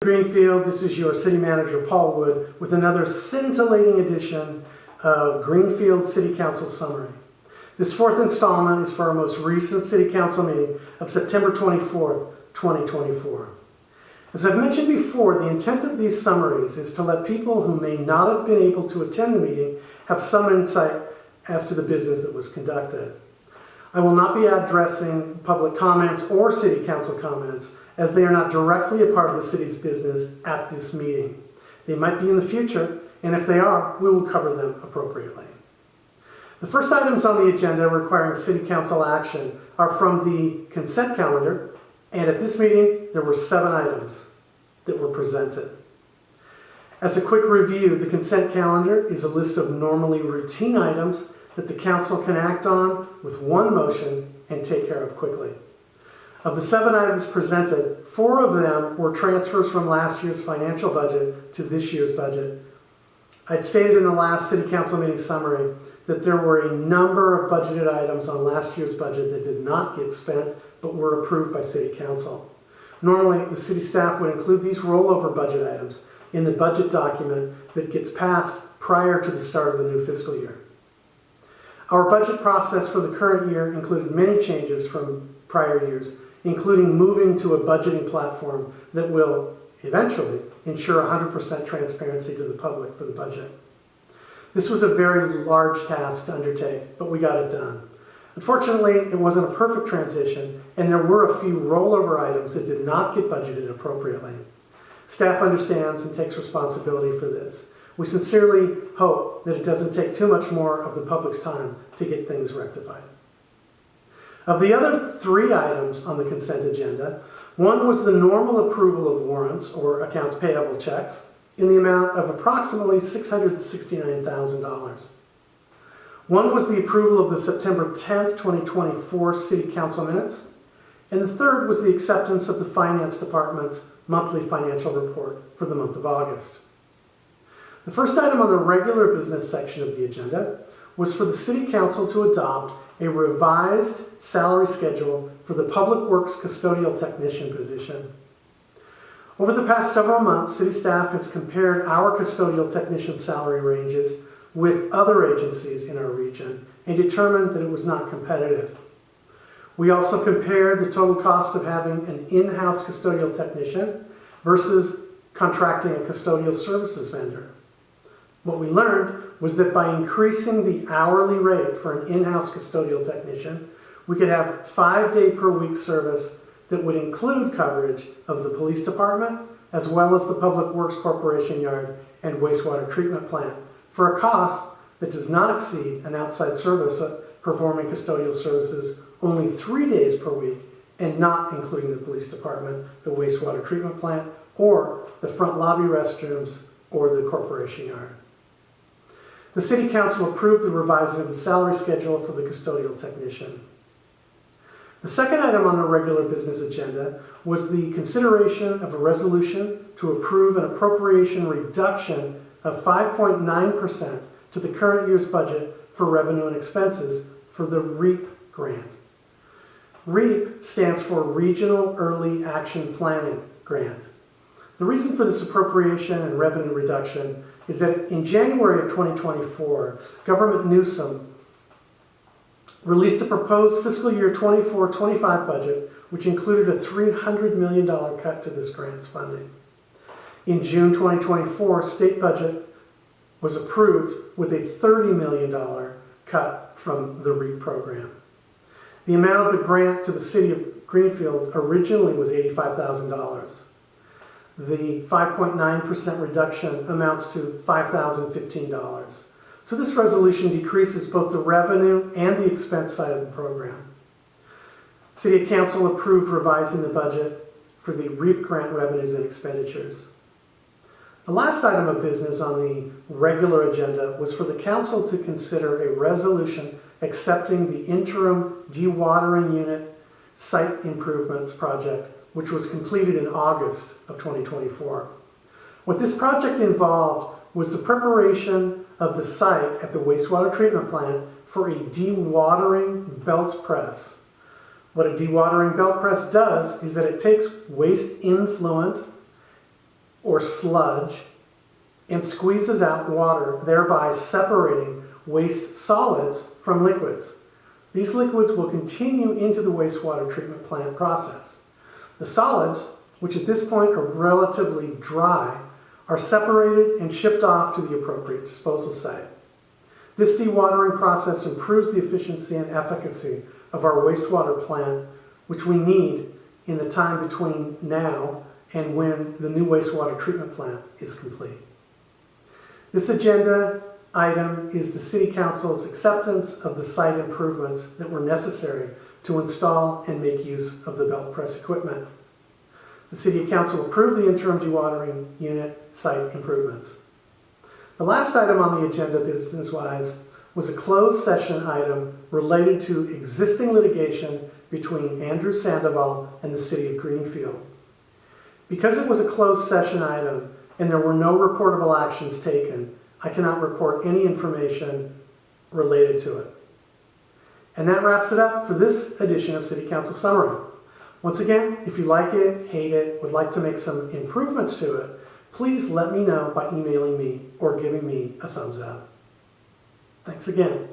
Greenfield, this is your City Manager Paul Wood with another scintillating edition of Greenfield City Council Summary. This fourth installment is for our most recent City Council meeting of September 24th, 2024. As I've mentioned before, the intent of these summaries is to let people who may not have been able to attend the meeting have some insight as to the business that was conducted. I will not be addressing public comments or City Council comments, as they are not directly a part of the city's business at this meeting. They might be in the future, and if they are, we will cover them appropriately. The first items on the agenda requiring City Council action are from the consent calendar, and at this meeting, there were 7 items that were presented. As a quick review, the consent calendar is a list of normally routine items that the Council can act on with one motion and take care of quickly. Of the 7 items presented, 4 of them were transfers from last year's financial budget to this year's budget. I'd stated in the last City Council meeting summary that there were a number of budgeted items on last year's budget that did not get spent but were approved by City Council. Normally, the city staff would include these rollover budget items in the budget document that gets passed prior to the start of the new fiscal year. Our budget process for the current year included many changes from prior years, including moving to a budgeting platform that will eventually ensure 100% transparency to the public for the budget. This was a very large task to undertake, but we got it done. Unfortunately, it wasn't a perfect transition, and there were a few rollover items that did not get budgeted appropriately. Staff understands and takes responsibility for this. We sincerely hope that it doesn't take too much more of the public's time to get things rectified. Of the other 3 items on the consent agenda, one was the normal approval of warrants or accounts payable checks in the amount of approximately $669,000. One was the approval of the September 10th, 2024 City Council minutes, and the third was the acceptance of the Finance Department's monthly financial report for the month of August. The first item on the regular business section of the agenda was for the City Council to adopt a revised salary schedule for the Public Works Custodial Technician position. Over the past several months, City staff has compared our custodial technician salary ranges with other agencies in our region and determined that it was not competitive. We also compared the total cost of having an in-house custodial technician versus contracting a custodial services vendor. What we learned was that by increasing the hourly rate for an in-house custodial technician, we could have 5-day-per-week service that would include coverage of the police department, as well as the Public Works Corporation yard and wastewater treatment plant, for a cost that does not exceed an outside service performing custodial services only 3 days per week, and not including the police department, the wastewater treatment plant, or the front lobby restrooms, or the corporation yard. The City Council approved the revising of the salary schedule for the custodial technician. The second item on the regular business agenda was the consideration of a resolution to approve an appropriation reduction of 5.9% to the current year's budget for revenue and expenses for the REAP grant. REAP stands for Regional Early Action Planning Grant. The reason for this appropriation and revenue reduction is that in January of 2024, Governor Newsom released a proposed fiscal year 24-25 budget, which included a $300 million cut to this grant's funding. In June 2024, state budget was approved with a $30 million cut from the REAP program. The amount of the grant to the city of Greenfield originally was $85,000. The 5.9% reduction amounts to $5,015. So this resolution decreases both the revenue and the expense side of the program. City Council approved revising the budget for the REAP grant revenues and expenditures. The last item of business on the regular agenda was for the Council to consider a resolution accepting the interim dewatering unit site improvements project, which was completed in August of 2024. What this project involved was the preparation of the site at the wastewater treatment plant for a dewatering belt press. What a dewatering belt press does is that it takes waste influent or sludge and squeezes out water, thereby separating waste solids from liquids. These liquids will continue into the wastewater treatment plant process. The solids, which at this point are relatively dry, are separated and shipped off to the appropriate disposal site. This dewatering process improves the efficiency and efficacy of our wastewater plant, which we need in the time between now and when the new wastewater treatment plant is complete. This agenda item is the City Council's acceptance of the site improvements that were necessary to install and make use of the belt press equipment. The City Council approved the interim dewatering unit site improvements. The last item on the agenda business-wise was a closed session item related to existing litigation between Andrew Sandoval and the City of Greenfield. Because it was a closed session item and there were no reportable actions taken, I cannot report any information related to it. And that wraps it up for this edition of City Council Summary. Once again, if you like it, hate it, would like to make some improvements to it, please let me know by emailing me or giving me a thumbs up. Thanks again.